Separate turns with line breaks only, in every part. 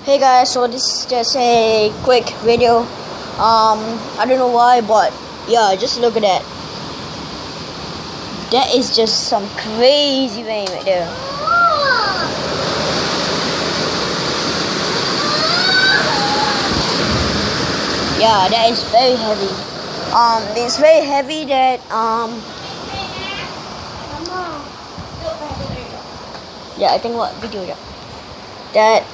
Hey guys, so this is just a quick video. I don't know why, but yeah, just look at that. That is just some crazy rain right there. Yeah, that is very heavy. It's very heavy that yeah, I think what video that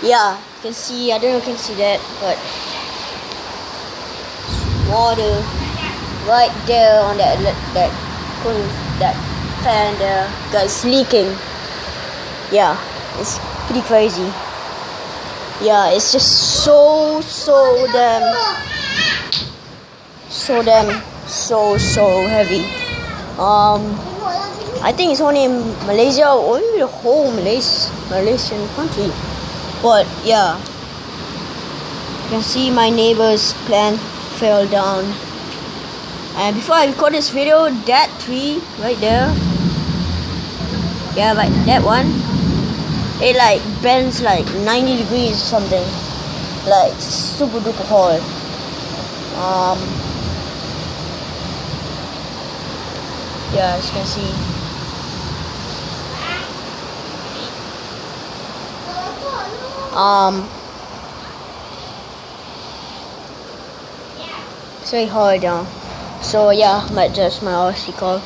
yeah, you can see, I don't know if you can see that, but water right there on that fan there, guys, leaking. Yeah, it's pretty crazy. Yeah, it's just so heavy. I think it's only in Malaysia or maybe the whole Malaysian country. But yeah, you can see my neighbor's plant fell down. And before I record this video, that tree right there, yeah, like that one, it like bends like 90 degrees or something, like super duper hard. Yeah, as you can see. It's very hard now. So yeah, might just my RC car.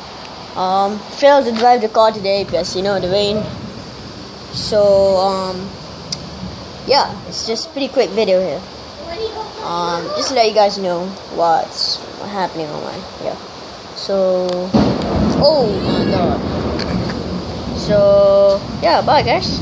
Failed to drive the car today because, you know, the rain. So yeah, it's just pretty quick video here. Just to let you guys know what's happening on my So oh my god. So yeah, bye guys.